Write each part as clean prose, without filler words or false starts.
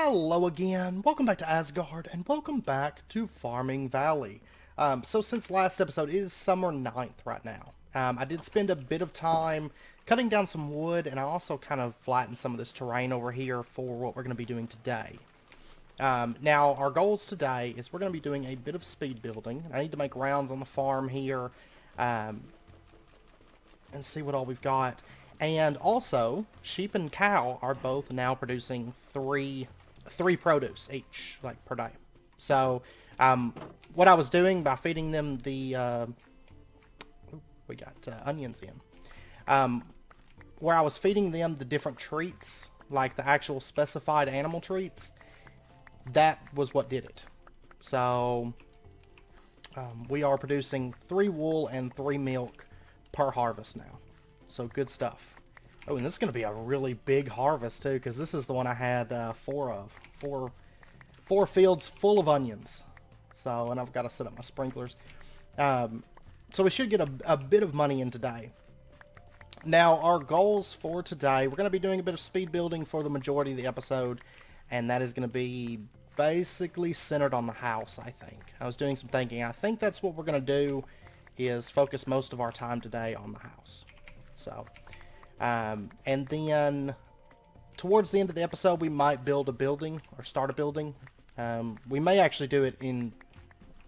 Hello again, welcome back to Asgard, and welcome back to Farming Valley. So since last episode, it is summer 9th right now. I did spend a bit of time cutting down some wood, and I also kind of flattened some of this terrain over here for what we're going to be doing today. Now, our goals today is we're going to be doing a bit of speed building. I need to make rounds on the farm here, and see what all we've got. And also, sheep and cow are both now producing three produce each, like per day. So, what I was doing by feeding them the, we got onions in. Where I was feeding them the different treats, like the actual specified animal treats, that was what did it. So, we are producing 3 wool and 3 milk per harvest now. So good stuff. Oh, and this is going to be a really big harvest too, because this is the one I had 4 of. Four fields full of onions. So, and I've got to set up my sprinklers. So we should get a bit of money in today. Now, our goals for today, we're going to be doing a bit of speed building for the majority of the episode, and that is going to be basically centered on the house, I think. I was doing some thinking. I think that's what we're going to do, is focus most of our time today on the house. So, and then towards the end of the episode, we might build a building or start a building. We may actually do it in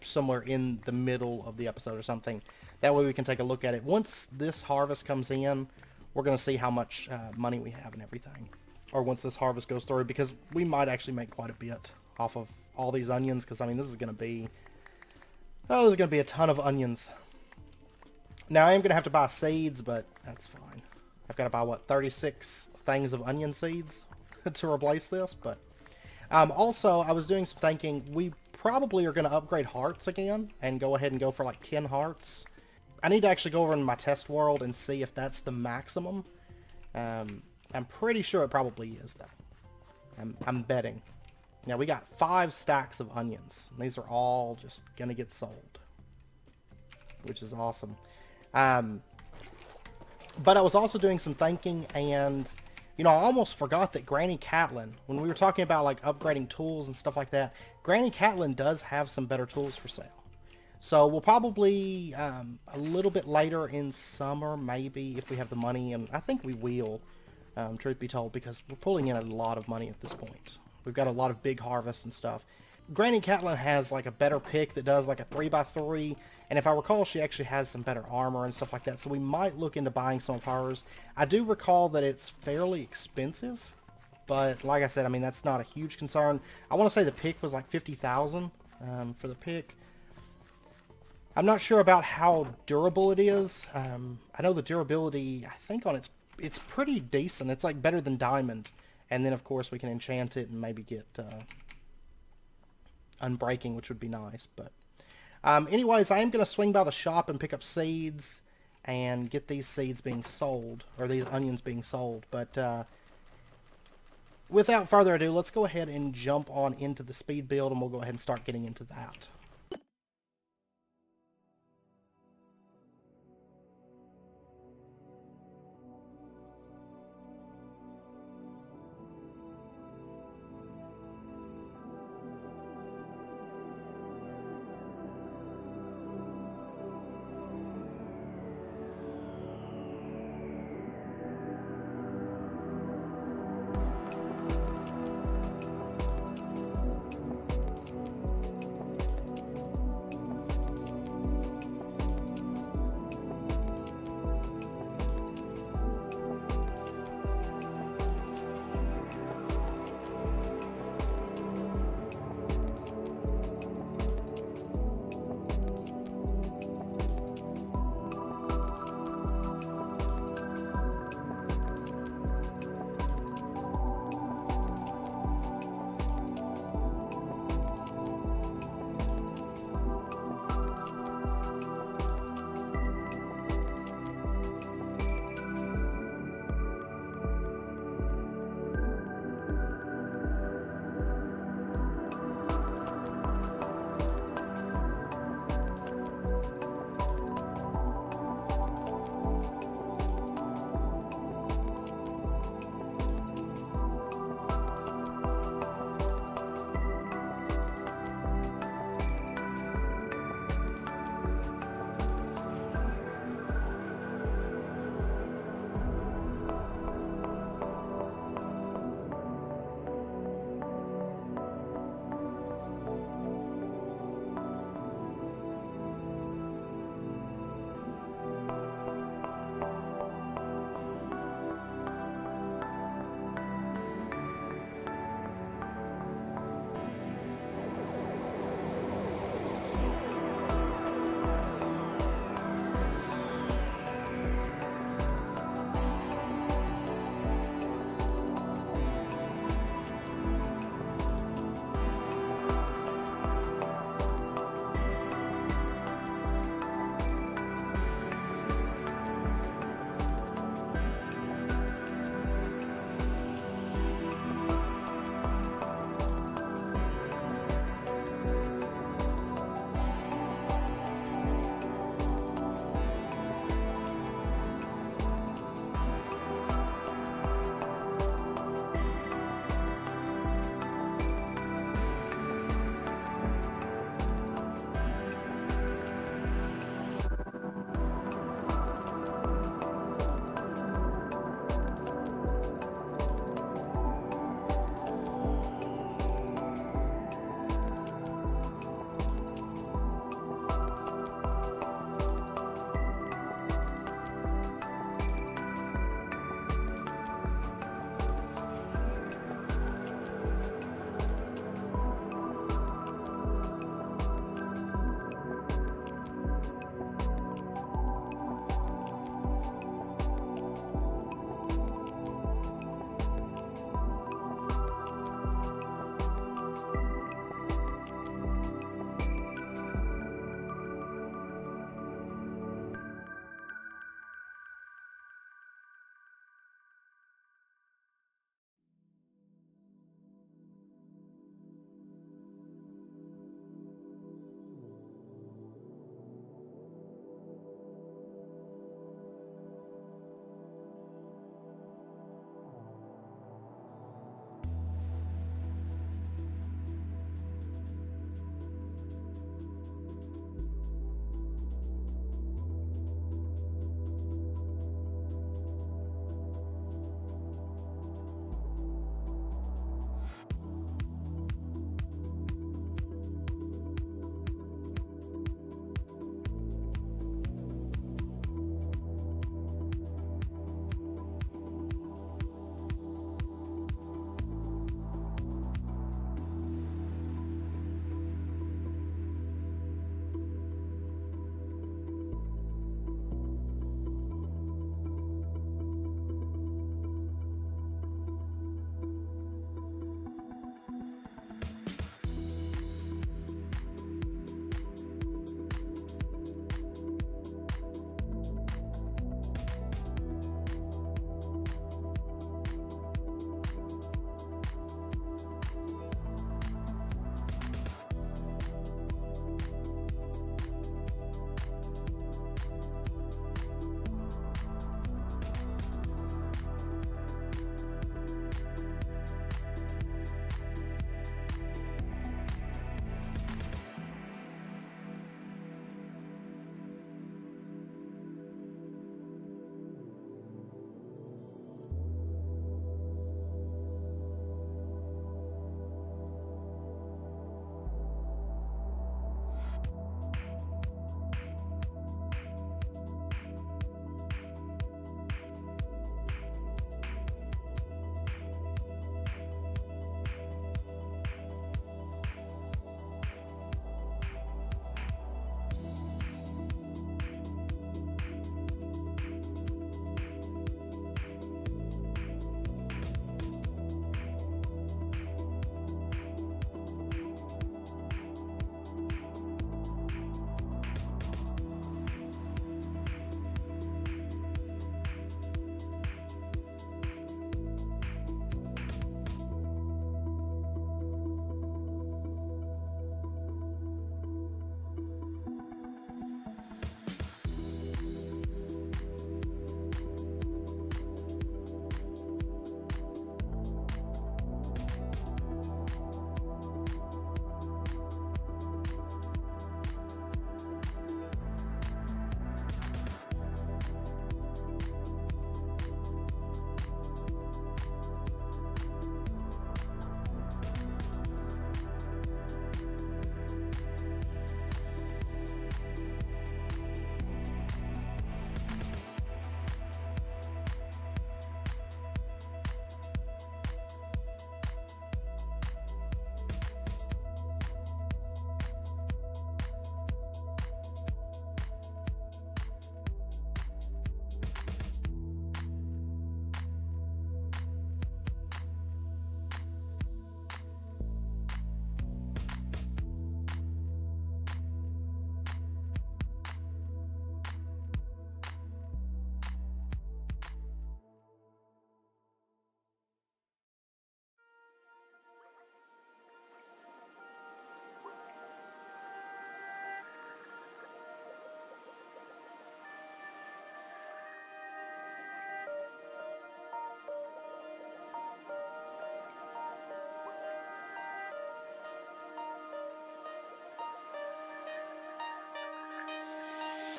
somewhere in the middle of the episode or something. That way we can take a look at it. Once this harvest comes in, we're going to see how much money we have and everything. Or once this harvest goes through, because we might actually make quite a bit off of all these onions. Because, I mean, this is going to be a ton of onions. Now, I am going to have to buy seeds, but that's fine. I've got to buy, what, 36 things of onion seeds to replace this, but... also, I was doing some thinking. We probably are going to upgrade hearts again and go ahead and go for, like, 10 hearts. I need to actually go over in my test world and see if that's the maximum. I'm pretty sure it probably is, though. I'm betting. Now, we got 5 stacks of onions. These are all just going to get sold, which is awesome. But I was also doing some thinking, and, you know, I almost forgot that Granny Catlin, when we were talking about, like, upgrading tools and stuff like that, Granny Catlin does have some better tools for sale. So we'll probably, a little bit later in summer, maybe, if we have the money, and I think we will, truth be told, because we're pulling in a lot of money at this point. We've got a lot of big harvests and stuff. Granny Catlin has, like, a better pick that does, like, a 3x3, and if I recall, she actually has some better armor and stuff like that, so we might look into buying some of hers. I do recall that it's fairly expensive, but like I said, I mean, that's not a huge concern. I want to say the pick was like 50,000 for the pick. I'm not sure about how durable it is. I know the durability, I think on it's pretty decent. It's like better than diamond, and then of course we can enchant it and maybe get unbreaking, which would be nice, but... anyways, I am going to swing by the shop and pick up seeds and get these seeds being sold, or these onions being sold. But without further ado, let's go ahead and jump on into the speed build, and we'll go ahead and start getting into that.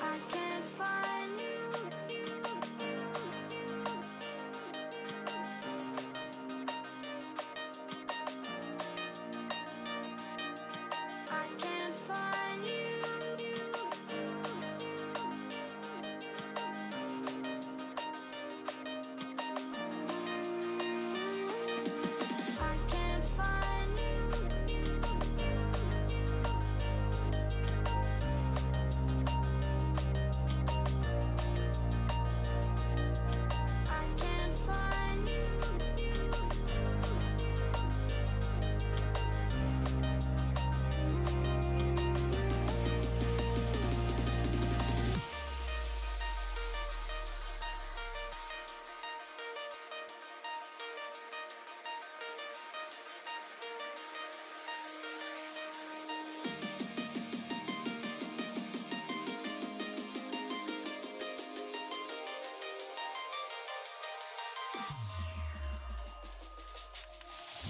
I can't find you. I can't find you. I can't find I can't find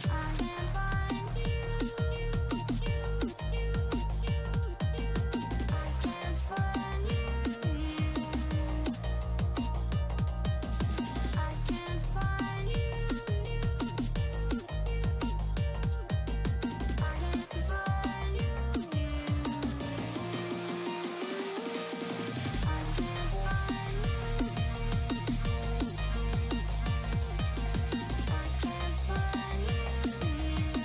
I can't find you. I can't find you. I can't find you. I can't find you. I can't find you. I can't find you.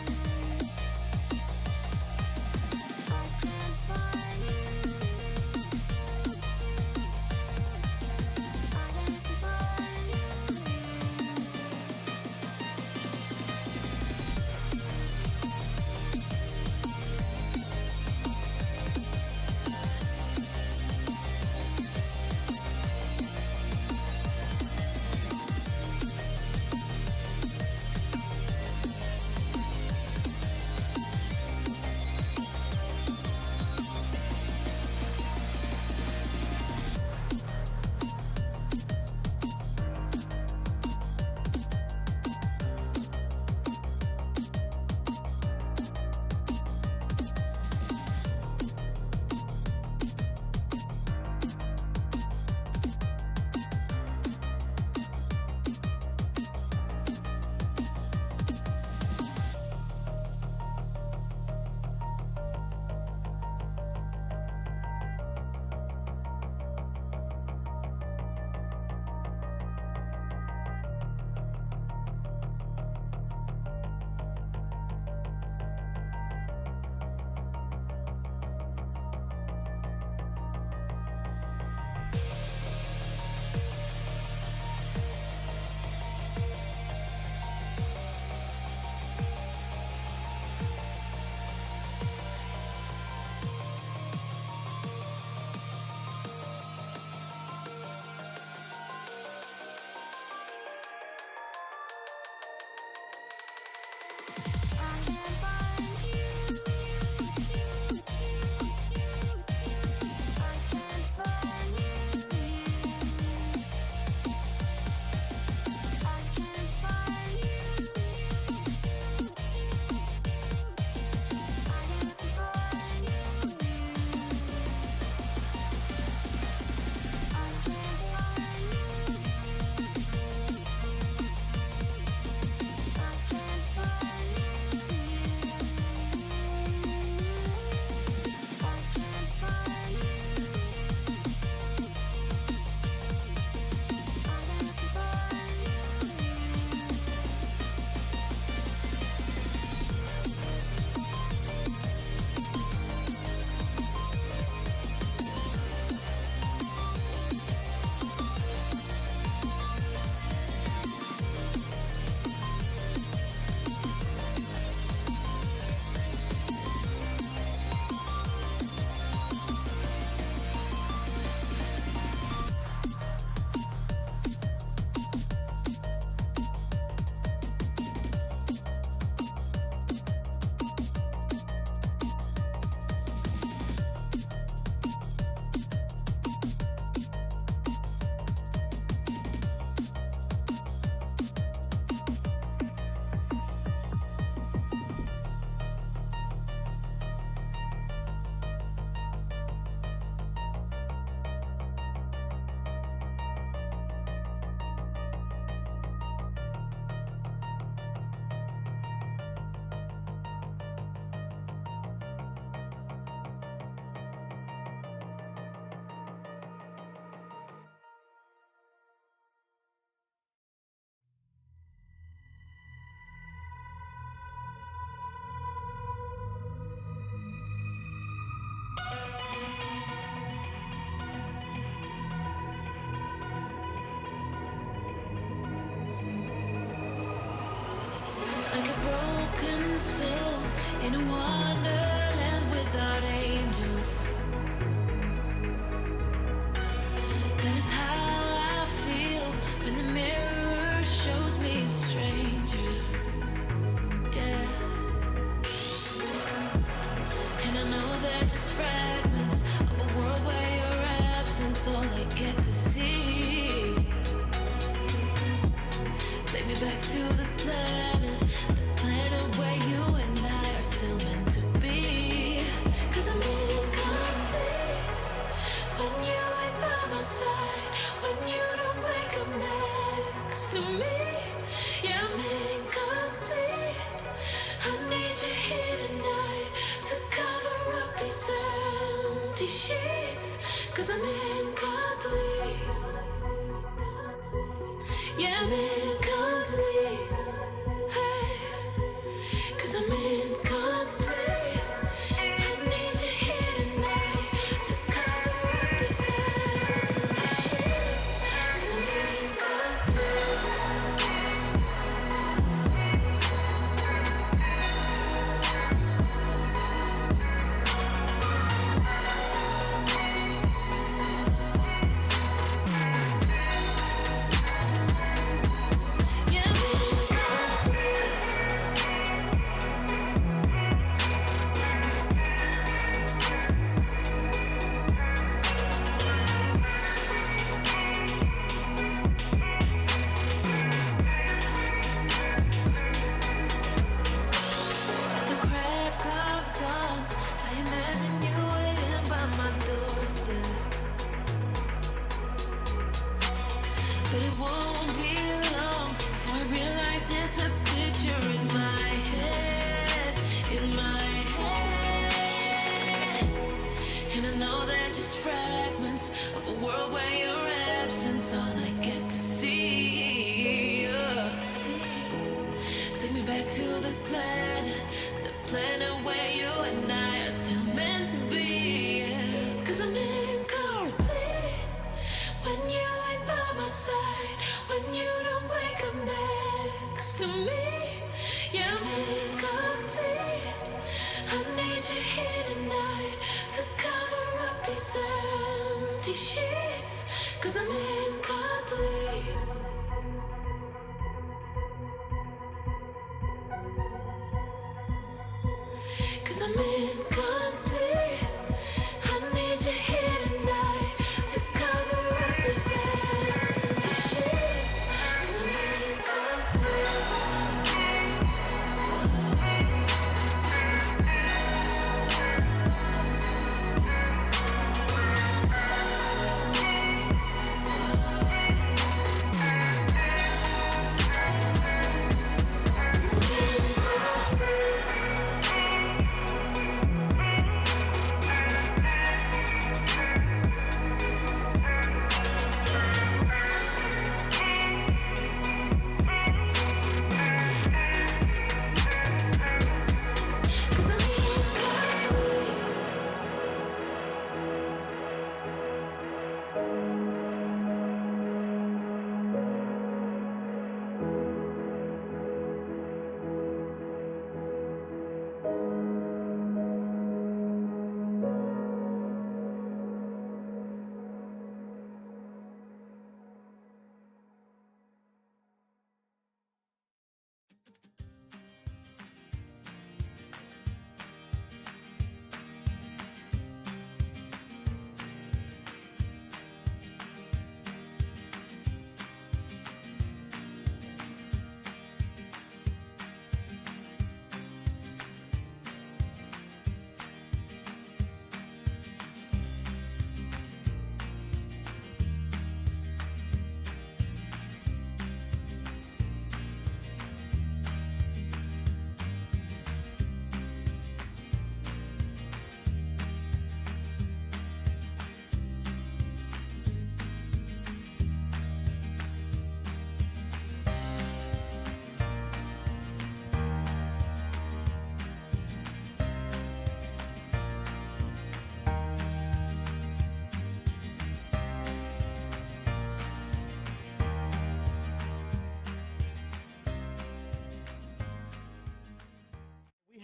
broken soul in a wonderland without angels. That is how I feel when the mirror shows me a stranger. Yeah. And I know they're just fragments of a world where your absence all I get to see. Take me back to the planet where you and I are still meant to be. 'Cause I'm incomplete when you ain't by my side, when you don't wake up next to me. Yeah, I'm incomplete. I need you here tonight to cover up these empty sheets. 'Cause I'm incomplete. Yeah, I'm incomplete. Hey, 'cause I'm incomplete. I need you here tonight to cover up these empty sheets. 'Cause I'm incomplete. Yeah, I'm incomplete. The crack of dawn, I imagine you waiting by my doorstep. But it won't be long before I realize it's a picture in my head, in my head. And I know they're just fragments of a world where your absence all I get to see. Take me back to the planet where you and I are still meant to be. 'Cause I'm incomplete when you ain't by my side, when you don't wake up next to me. Yeah, I'm incomplete. I need you here tonight to cover up these empty sheets. 'Cause I'm incomplete. Cause I'm incomplete. I need you here tonight to cover up these empty sheets. 'Cause I'm incomplete.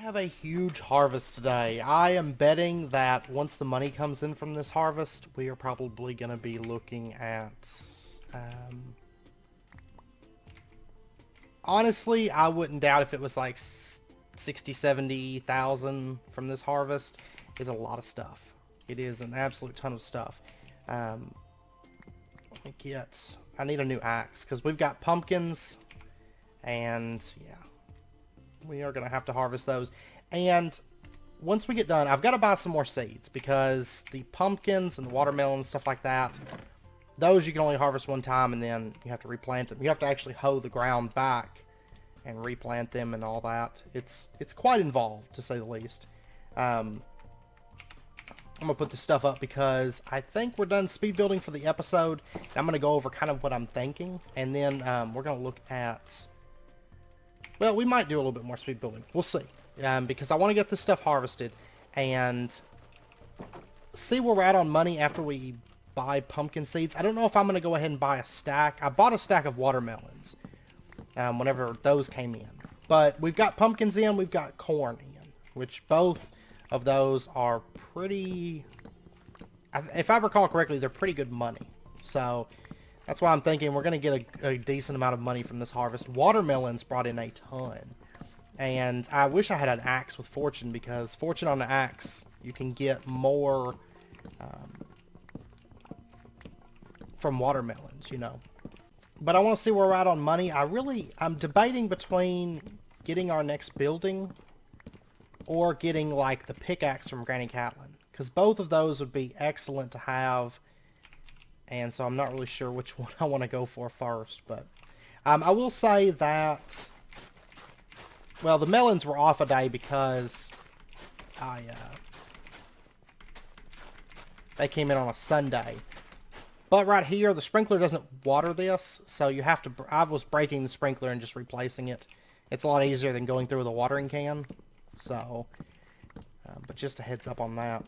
have a huge harvest today. I am betting that once the money comes in from this harvest, we are probably going to be looking at... honestly, I wouldn't doubt if it was like 60, 70,000 from this harvest. Is a lot of stuff. It is an absolute ton of stuff. Let me get... I need a new axe, because we've got pumpkins, and yeah. We are going to have to harvest those. And once we get done, I've got to buy some more seeds, because the pumpkins and the watermelons, stuff like that, those you can only harvest one time, and then you have to replant them. You have to actually hoe the ground back and replant them and all that. It's quite involved, to say the least. I'm going to put this stuff up because I think we're done speed building for the episode. I'm going to go over kind of what I'm thinking, and then we're going to look at... well, we might do a little bit more speed building. We'll see. Because I want to get this stuff harvested and see where we're at on money after we buy pumpkin seeds. I don't know if I'm going to go ahead and buy a stack. I bought a stack of watermelons whenever those came in. But we've got pumpkins in, we've got corn in, which both of those are pretty... if I recall correctly, they're pretty good money. So... that's why I'm thinking we're going to get a decent amount of money from this harvest. Watermelons brought in a ton. And I wish I had an axe with fortune, because fortune on the axe, you can get more from watermelons, you know. But I want to see where we're at on money. I'm debating between getting our next building or getting, like, the pickaxe from Granny Catlin. Because both of those would be excellent to have. And so I'm not really sure which one I want to go for first. But I will say that, well, the melons were off a day because they came in on a Sunday. But right here, the sprinkler doesn't water this, so you have to... I was breaking the sprinkler and just replacing it. It's a lot easier than going through with a watering can. So, but just a heads up on that.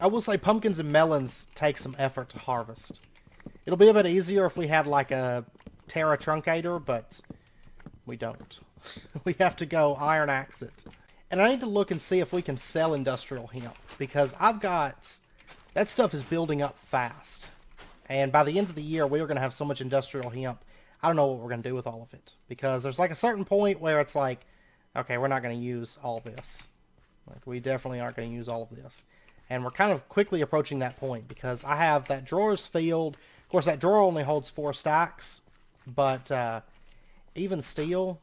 I will say pumpkins and melons take some effort to harvest. It'll be a bit easier if we had like a Terra Truncator, but we don't. We have to go iron axe it. And I need to look and see if we can sell industrial hemp, because I've got... that stuff is building up fast. And by the end of the year, we are going to have so much industrial hemp, I don't know what we're going to do with all of it. Because there's like a certain point where it's like, okay, we're not going to use all this. Like, we definitely aren't going to use all of this. And we're kind of quickly approaching that point, because I have that drawers filled. Of course, that drawer only holds 4 stacks, but even still,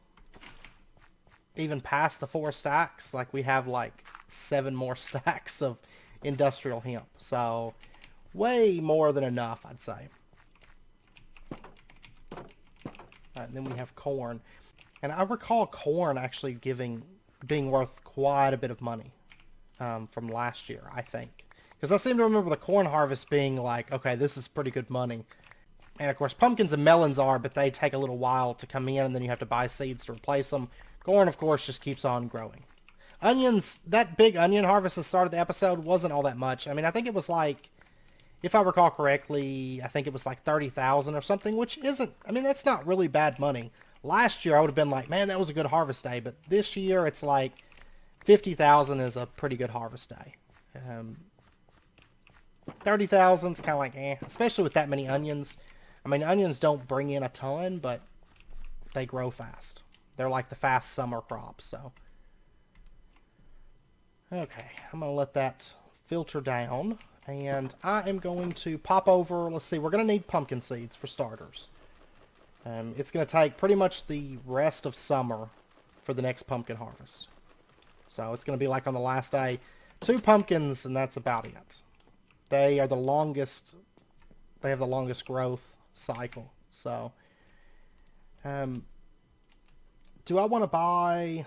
even past the 4 stacks, like, we have like 7 more stacks of industrial hemp. So, way more than enough, I'd say. Alright, and then we have corn. And I recall corn actually being worth quite a bit of money from last year, I think. Because I seem to remember the corn harvest being like, okay, this is pretty good money. And of course, pumpkins and melons are, but they take a little while to come in, and then you have to buy seeds to replace them. Corn, of course, just keeps on growing. Onions, that big onion harvest that started the episode wasn't all that much. I mean, I think it was like, if I recall correctly, I think it was like 30,000 or something, which isn't, I mean, that's not really bad money. Last year, I would have been like, man, that was a good harvest day. But this year, it's like 50,000 is a pretty good harvest day. 30,000 is kind of like, eh, especially with that many onions. I mean, onions don't bring in a ton, but they grow fast. They're like the fast summer crops, so. Okay, I'm going to let that filter down. And I am going to pop over, let's see, we're going to need pumpkin seeds for starters. It's going to take pretty much the rest of summer for the next pumpkin harvest. So it's going to be like on the last day, 2 pumpkins, and that's about it. They are the longest, they have the longest growth cycle. So, do I want to buy,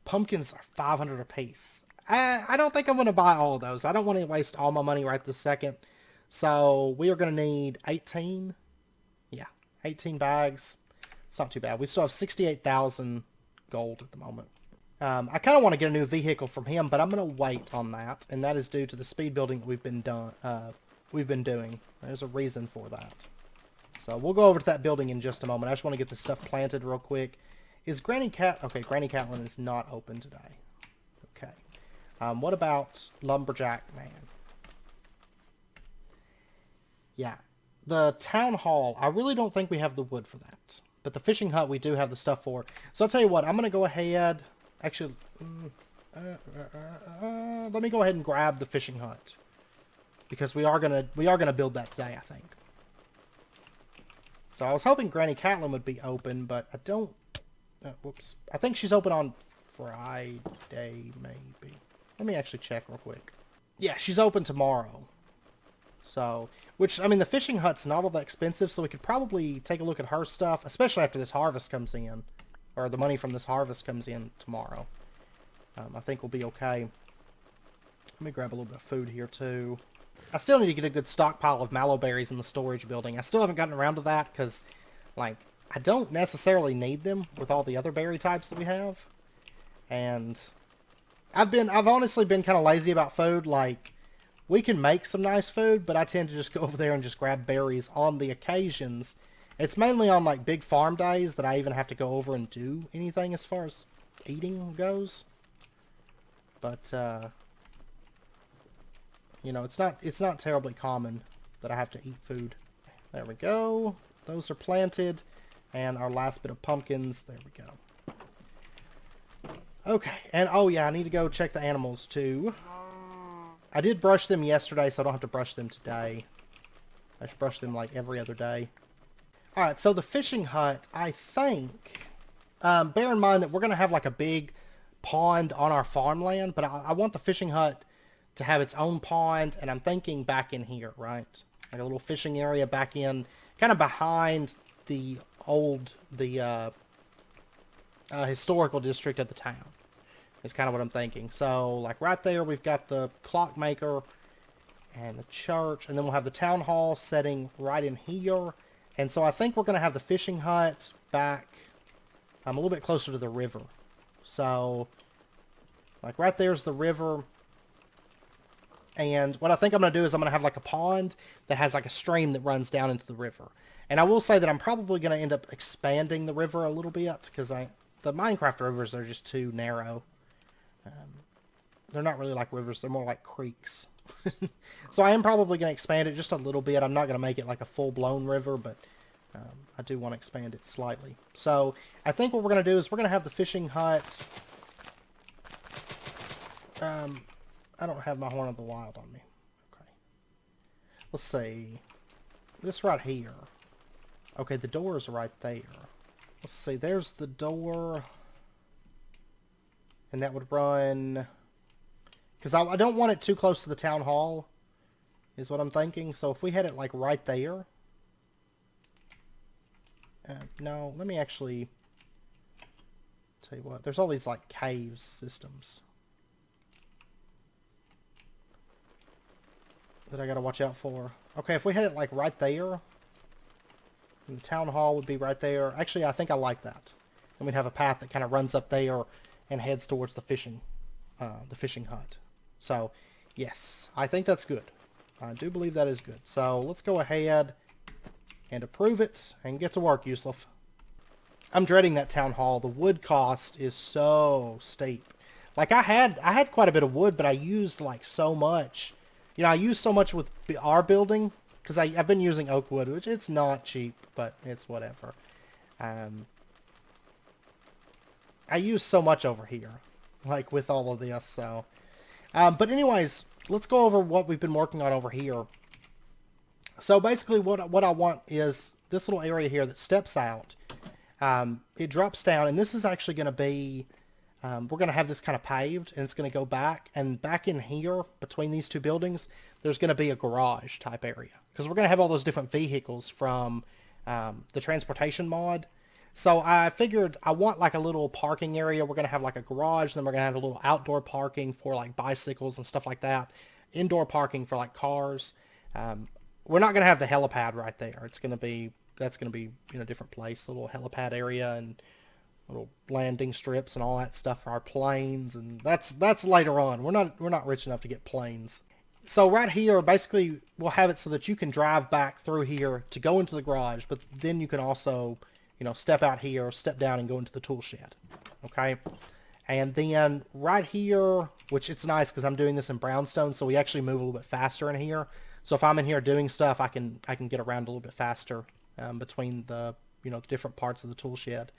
pumpkins are 500 a piece. I don't think I'm going to buy all of those. I don't want to waste all my money right this second. So we are going to need 18. Yeah, 18 bags. It's not too bad. We still have 68,000 gold at the moment. I kind of want to get a new vehicle from him, but I'm going to wait on that, and that is due to the speed building that we've been doing. There's a reason for that. So we'll go over to that building in just a moment. I just want to get this stuff planted real quick. Is Granny Cat... Okay, Granny Catlin is not open today. Okay. What about Lumberjack Man? Yeah. The Town Hall, I really don't think we have the wood for that. But the fishing hut, we do have the stuff for. So I'll tell you what, I'm going to go ahead... Actually, let me go ahead and grab the fishing hut. Because we are gonna build that today, I think. So I was hoping Granny Catlin would be open, but I don't... whoops. I think she's open on Friday, maybe. Let me actually check real quick. Yeah, she's open tomorrow. So, which, I mean, the fishing hut's not all that expensive, so we could probably take a look at her stuff, especially after this harvest comes in. Or the money from this harvest comes in tomorrow. I think we'll be okay. Let me grab a little bit of food here, too. I still need to get a good stockpile of mallow berries in the storage building. I still haven't gotten around to that, because, like, I don't necessarily need them with all the other berry types that we have. And I've honestly been kind of lazy about food. Like, we can make some nice food, but I tend to just go over there and just grab berries on the occasions. It's mainly on, like, big farm days that I even have to go over and do anything as far as eating goes. But, you know, it's not terribly common that I have to eat food. There we go. Those are planted. And our last bit of pumpkins. There we go. Okay. And, oh yeah, I need to go check the animals, too. I did brush them yesterday, so I don't have to brush them today. I should brush them, like, every other day. Alright, so the fishing hut, I think, bear in mind that we're going to have like a big pond on our farmland, but I want the fishing hut to have its own pond, and I'm thinking back in here, right? Like a little fishing area back in, kind of behind the historical district of the town. Is kind of what I'm thinking. So, like right there, we've got the clockmaker and the church, and then we'll have the town hall setting right in here. And so I think we're going to have the fishing hut back a little bit closer to the river. So, like right there's the river. And what I think I'm going to do is I'm going to have like a pond that has like a stream that runs down into the river. And I will say that I'm probably going to end up expanding the river a little bit because the Minecraft rivers are just too narrow. They're not really like rivers. They're more like creeks. So I am probably going to expand it just a little bit. I'm not going to make it like a full-blown river, but I do want to expand it slightly. So I think what we're going to do is we're going to have the fishing hut. I don't have my Horn of the Wild on me. Okay. Let's see. This right here. Okay, the door is right there. Let's see. There's the door. And that would run... Because I don't want it too close to the town hall, is what I'm thinking. So if we had it, like, right there... no, let me actually... Tell you what, there's all these, like, caves systems that I gotta watch out for. Okay, if we had it, like, right there... And the town hall would be right there. Actually, I think I like that. And we'd have a path that kind of runs up there and heads towards the fishing hut. So, yes, I think that's good. I do believe that is good. So, let's go ahead and approve it and get to work, Yusuf. I'm dreading that town hall. The wood cost is so steep. Like, I had quite a bit of wood, but I used, like, so much. You know, I used so much with our building, because I've been using oak wood, which it's not cheap, but it's whatever. I use so much over here, like, with all of this, so... but anyways, let's go over what we've been working on over here. So basically what I want is this little area here that steps out. It drops down, and this is actually going to be, we're going to have this kind of paved, and it's going to go back. And back in here, between these two buildings, there's going to be a garage type area. Because we're going to have all those different vehicles from the transportation mod. So I figured I want like a little parking area. We're going to have like a garage, then we're going to have a little outdoor parking for like bicycles and stuff like that. Indoor parking for like cars. We're not going to have the helipad right there. That's going to be in a different place, a little helipad area and little landing strips and all that stuff for our planes, and that's later on. We're not rich enough to get planes. So right here, basically, we'll have it so that you can drive back through here to go into the garage, but then you can also step out here, step down, and go into the tool shed. Okay? And then right here, which it's nice because I'm doing this in brownstone, so we actually move a little bit faster in here. So if I'm in here doing stuff, I can get around a little bit faster between the the different parts of the tool shed.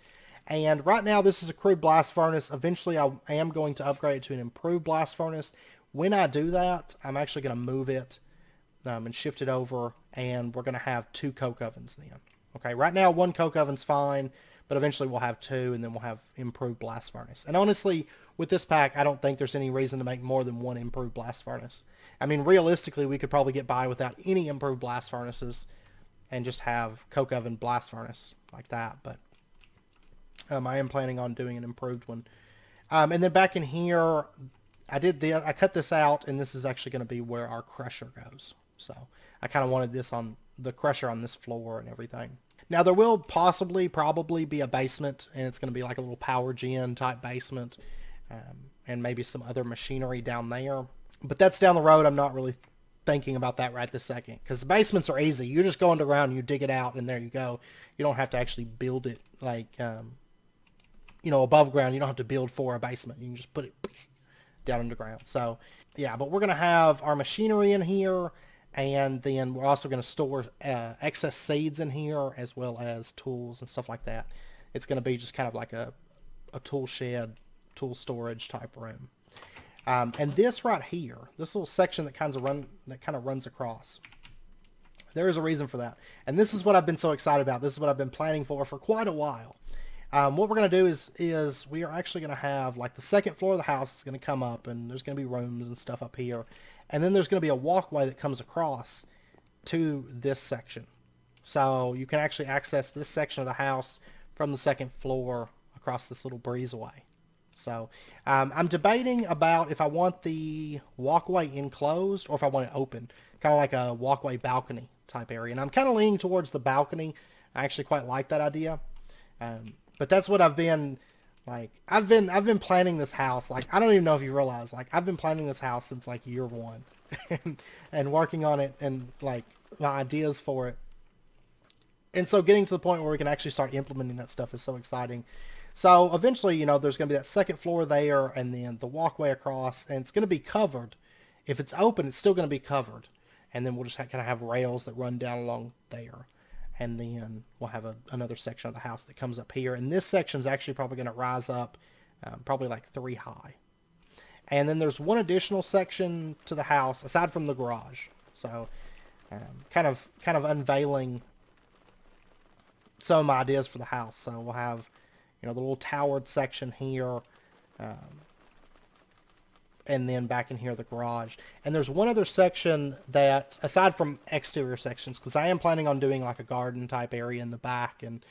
And right now, this is a crude blast furnace. Eventually, I am going to upgrade it to an improved blast furnace. When I do that, I'm actually going to move it and shift it over, and we're going to have 2 coke ovens then. Okay, right now, 1 coke oven's fine, but eventually we'll have 2, and then we'll have improved blast furnace. And honestly, with this pack, I don't think there's any reason to make more than 1 improved blast furnace. I mean, realistically, we could probably get by without any improved blast furnaces and just have coke oven blast furnace like that, but I am planning on doing an improved one. And then back in here, I cut this out, and this is actually going to be where our crusher goes. So I kind of wanted this on the crusher on this floor and everything. Now there will probably be a basement, and it's going to be like a little power gen type basement, and maybe some other machinery down there. But that's down the road. I'm not really thinking about that right this second, because the basements are easy. You just go underground, you dig it out, and there you go. You don't have to actually build it like above ground. You don't have to build for a basement. You can just put it down underground. So yeah, but we're going to have our machinery in here, and then we're also going to store excess seeds in here, as well as tools and stuff like that. It's going to be just kind of like a tool shed, tool storage type room. And this right here, this little section that kind of runs across, there is a reason for that. And this is what I've been so excited about. This is what I've been planning for quite a while. What we're going to do is we are actually going to have, like, the second floor of the house is going to come up, and there's going to be rooms and stuff up here. And then there's going to be a walkway that comes across to this section. So you can actually access this section of the house from the second floor across this little breezeway. So I'm debating about if I want the walkway enclosed or if I want it open, kind of like a walkway balcony type area. And I'm kind of leaning towards the balcony. I actually quite like that idea. But that's what I've been like. I've been planning this house. Like, I don't even know if you realize, like, I've been planning this house since like year 1 and working on it, and like my ideas for it. And so getting to the point where we can actually start implementing that stuff is so exciting. So eventually, there's going to be that second floor there, and then the walkway across, and it's going to be covered. If it's open, it's still going to be covered. And then we'll just kind of have rails that run down along there. And then we'll have another section of the house that comes up here. And this section is actually probably going to rise up probably like 3 high. And then there's one additional section to the house, aside from the garage. So kind of unveiling some of my ideas for the house. So we'll have the little towered section here, and then back in here the garage. And there's one other section that, aside from exterior sections, because I am planning on doing like a garden type area in the back, and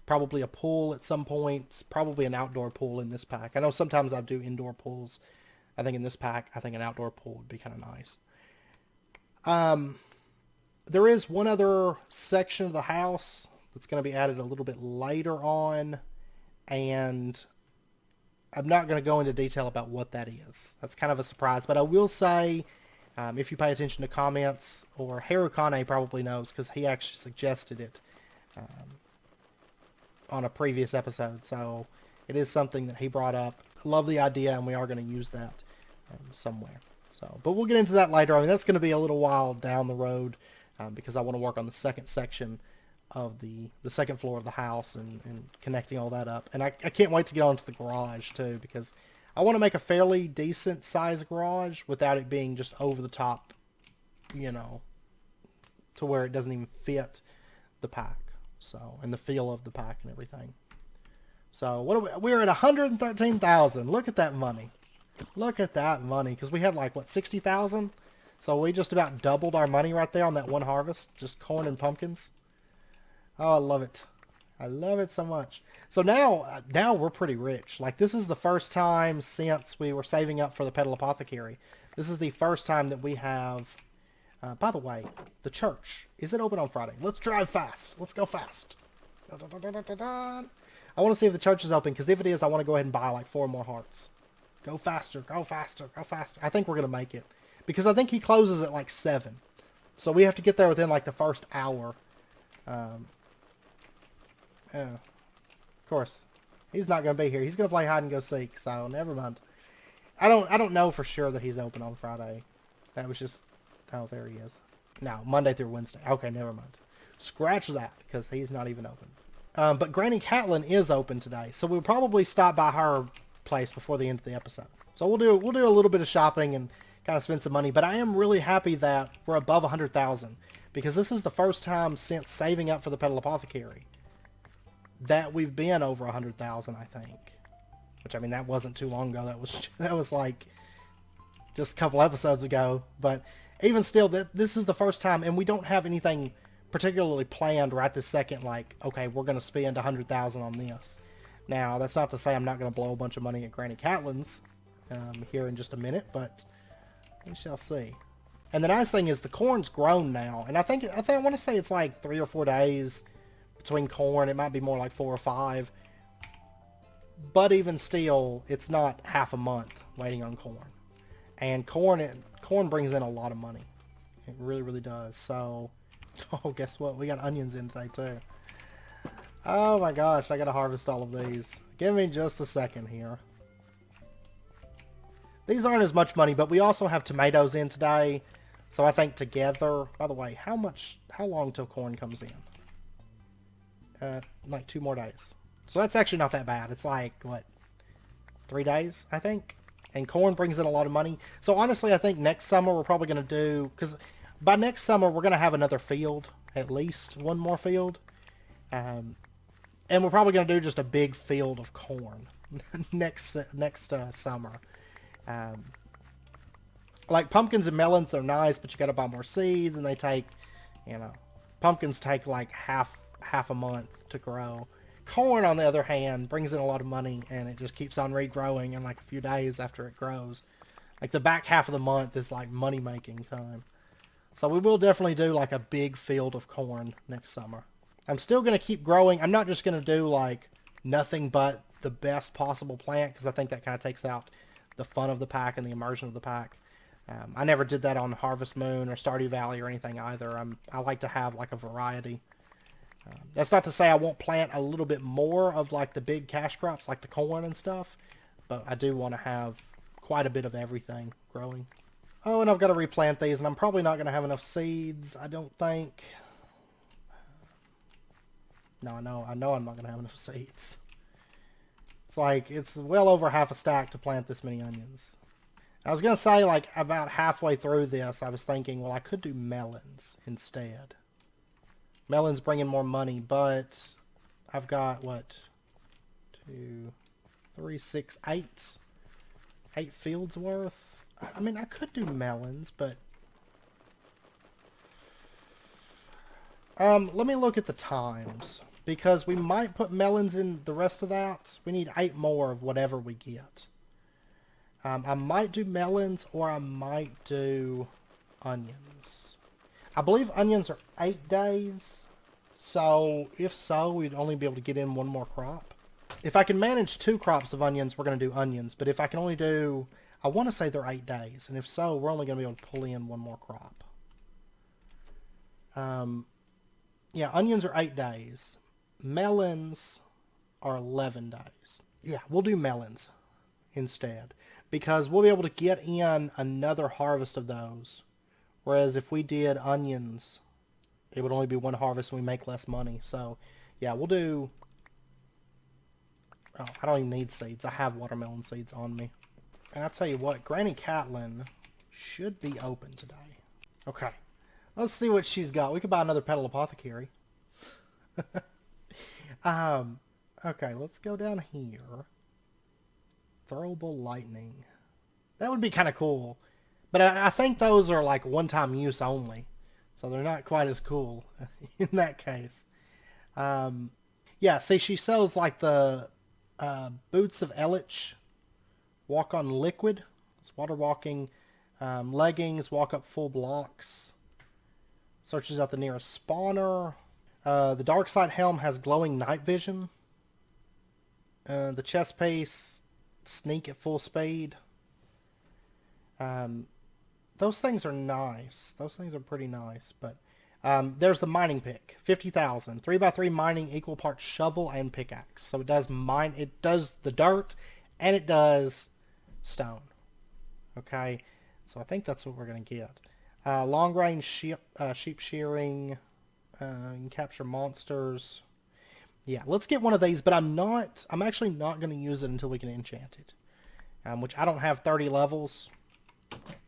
probably a pool at some point, probably an outdoor pool in this pack. I know sometimes I do indoor pools. I think in this pack, I think an outdoor pool would be kind of nice. There is one other section of the house that's going to be added a little bit later on, and I'm not going to go into detail about what that is. That's kind of a surprise. But I will say, if you pay attention to comments, or Harukane probably knows because he actually suggested it on a previous episode. So it is something that he brought up. Love the idea, and we are going to use that somewhere. So, but we'll get into that later. I mean, that's going to be a little while down the road because I want to work on the second section of the second floor of the house and connecting all that up. And I can't wait to get onto the garage too, because I want to make a fairly decent size garage without it being just over the top, to where it doesn't even fit the pack. So, and the feel of the pack and everything. So we're at 113,000. Look at that money. Look at that money. Because we had like, what, 60,000? So we just about doubled our money right there on that one harvest. Just corn and pumpkins. Oh, I love it. I love it so much. So now we're pretty rich. Like, this is the first time since we were saving up for the Petal Apothecary. This is the first time that we have... by the way, the church. Is it open on Friday? Let's drive fast. Let's go fast. I want to see if the church is open, because if it is, I want to go ahead and buy like 4 more hearts. Go faster. Go faster. Go faster. I think we're going to make it. Because I think he closes at like 7. So we have to get there within like the first hour. Of course. He's not going to be here. He's going to play hide and go seek, so never mind. I don't know for sure that he's open on Friday. That was just... Oh, there he is. No, Monday through Wednesday. Okay, never mind. Scratch that, because he's not even open. But Granny Catlin is open today, so we'll probably stop by her place before the end of the episode. So we'll do a little bit of shopping and kind of spend some money. But I am really happy that we're above 100,000, because this is the first time since saving up for the Petal Apothecary that we've been over 100,000, I think. Which, I mean, that wasn't too long ago. That was like just a couple episodes ago. But even still, this is the first time, and we don't have anything particularly planned right this second, like, okay, we're going to spend 100,000 on this. Now, that's not to say I'm not going to blow a bunch of money at Granny Catlin's here in just a minute, but we shall see. And the nice thing is the corn's grown now, and I want to say it's like 3 or 4 days between corn. It might be more like 4 or 5. But even still, it's not half a month waiting on corn. And corn brings in a lot of money. It really, really does. So, oh, guess what? We got onions in today, too. Oh my gosh, I gotta harvest all of these. Give me just a second here. These aren't as much money, but we also have tomatoes in today. So I think together... By the way, how long till corn comes in? Like 2 more days. So that's actually not that bad. It's like, what, 3 days, I think? And corn brings in a lot of money. So honestly, I think next summer we're probably going to do... Because by next summer, we're going to have another field. At least one more field. And we're probably going to do just a big field of corn next summer. Like pumpkins and melons, they're nice, but you got to buy more seeds, and they take, pumpkins take like half a month to grow. Corn, on the other hand, brings in a lot of money, and it just keeps on regrowing in like a few days after it grows. Like the back half of the month is like money-making time. So we will definitely do like a big field of corn next summer. I'm still going to keep growing. I'm not just going to do like nothing but the best possible plant, because I think that kind of takes out the fun of the pack and the immersion of the pack. I never did that on Harvest Moon or Stardew Valley or anything either. I like to have like a variety. That's not to say I won't plant a little bit more of like the big cash crops like the corn and stuff, but I do want to have quite a bit of everything growing. Oh, and I've got to replant these, and I'm probably not going to have enough seeds, I don't think. No, I know I'm not going to have enough seeds. It's like, it's well over half a stack to plant this many onions. I was going to say, like, about halfway through this, I was thinking, well, I could do melons instead. Melons bring in more money, but I've got, what, 2, 3, 6, 8 fields worth. I mean, I could do melons, but... let me look at the times, because we might put melons in the rest of that. We need 8 more of whatever we get. I might do melons, or I might do onions. I believe onions are 8 days, so if so, we'd only be able to get in 1 more crop. If I can manage 2 crops of onions, we're going to do onions, but if I can only do, I want to say they're 8 days, and if so, we're only going to be able to pull in 1 more crop. Yeah, onions are 8 days. Melons are 11 days. Yeah, we'll do melons instead, because we'll be able to get in another harvest of those. Whereas if we did onions, it would only be 1 harvest and we make less money. So, yeah, we'll do... Oh, I don't even need seeds. I have watermelon seeds on me. And I'll tell you what, Granny Catlin should be open today. Okay. Let's see what she's got. We could buy another Petal Apothecary. Okay, let's go down here. Throwable lightning. That would be kind of cool. But I think those are like one-time use only. So they're not quite as cool in that case. Yeah, see, she sells like the Boots of Elich. Walk on liquid. It's water walking. Leggings. Walk up full blocks. Searches out the nearest spawner. The Dark Side Helm has glowing night vision. The chest piece, sneak at full speed. Those things are nice. Those things are pretty nice, but There's the mining pick, 50,000. 3x3 mining equal parts shovel and pickaxe. So it does it does the dirt, and it does stone. Okay, so I think that's what we're going to get. Long range sheep shearing. You can capture monsters. Yeah, let's get one of these, but I'm actually not going to use it until we can enchant it. Which I don't have 30 levels.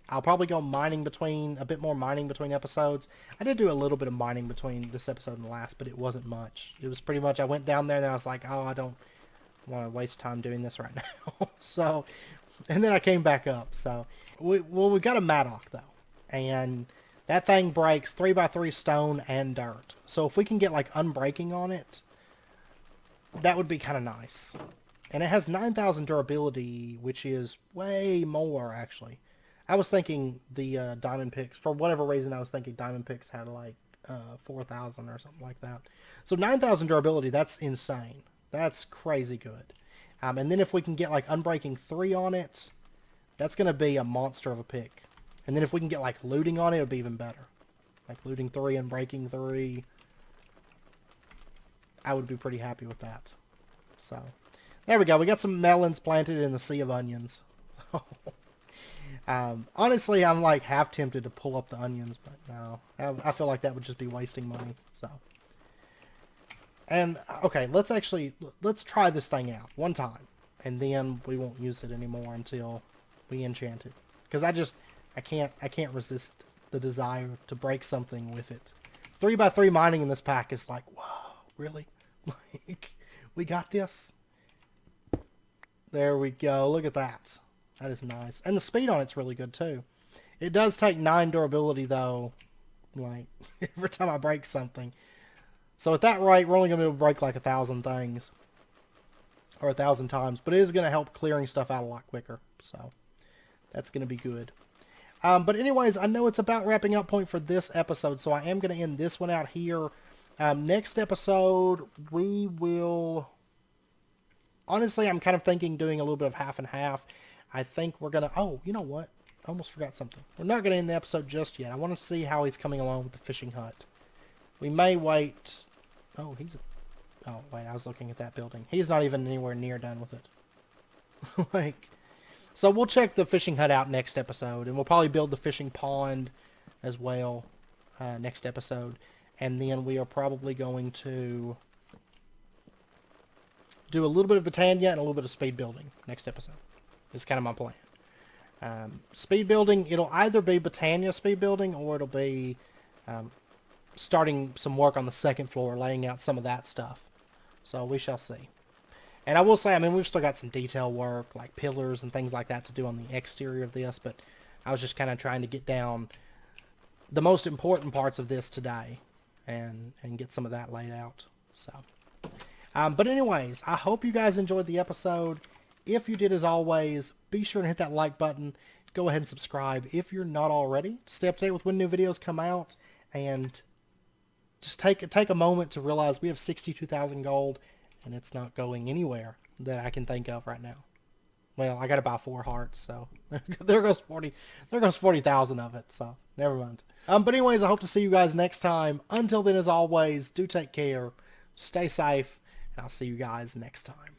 I'll probably go a bit more mining between episodes. I did do a little bit of mining between this episode and the last, but it wasn't much. It was pretty much, I went down there and I was like, oh, I don't want to waste time doing this right now. So, and then I came back up. So, we got a Maddock though. And that thing breaks 3x3 stone and dirt. So if we can get like unbreaking on it, that would be kind of nice. And it has 9,000 durability, which is way more actually. I was thinking the diamond picks, for whatever reason I was thinking diamond picks had like 4,000 or something like that. So 9,000 durability, that's insane. That's crazy good. And then if we can get like unbreaking 3 on it, that's going to be a monster of a pick. And then if we can get like looting on it, it'll be even better. Like looting 3 and breaking 3. I would be pretty happy with that. So there we go. We got some melons planted in the sea of onions. Honestly, I'm like half tempted to pull up the onions, but no. I feel like that would just be wasting money. So, and okay, let's try this thing out one time, and then we won't use it anymore until we enchant it. Because I can't resist the desire to break something with it. 3x3 mining in this pack is like, whoa, really? Like, we got this? There we go. Look at that. That is nice. And the speed on it's really good too. It does take 9 durability though, like, every time I break something. So at that rate, we're only going to be able to break like 1,000 things. Or 1,000 times. But it is going to help clearing stuff out a lot quicker. So, that's going to be good. But anyways, I know it's about wrapping up point for this episode. So I am going to end this one out here. Next episode, we will... Honestly, I'm kind of thinking doing a little bit of half and half. I think we're going to... Oh, you know what? I almost forgot something. We're not going to end the episode just yet. I want to see how he's coming along with the fishing hut. We may wait... Oh, Oh, wait, I was looking at that building. He's not even anywhere near done with it. Like... So we'll check the fishing hut out next episode. And we'll probably build the fishing pond as well next episode. And then we are probably going to... do a little bit of Britannia and a little bit of speed building next episode. Is kind of my plan. Speed building, it'll either be Britannia speed building or it'll be starting some work on the second floor, laying out some of that stuff. So we shall see. And I will say, I mean, we've still got some detail work, like pillars and things like that to do on the exterior of this, but I was just kind of trying to get down the most important parts of this today and get some of that laid out. So... but anyways, I hope you guys enjoyed the episode. If you did, as always, be sure to hit that like button. Go ahead and subscribe if you're not already. Stay up to date with when new videos come out. And just take a moment to realize we have 62,000 gold. And it's not going anywhere that I can think of right now. Well, I got to buy 4 hearts. So there goes 40,000 of it. So never mind. But anyways, I hope to see you guys next time. Until then, as always, do take care. Stay safe. And I'll see you guys next time.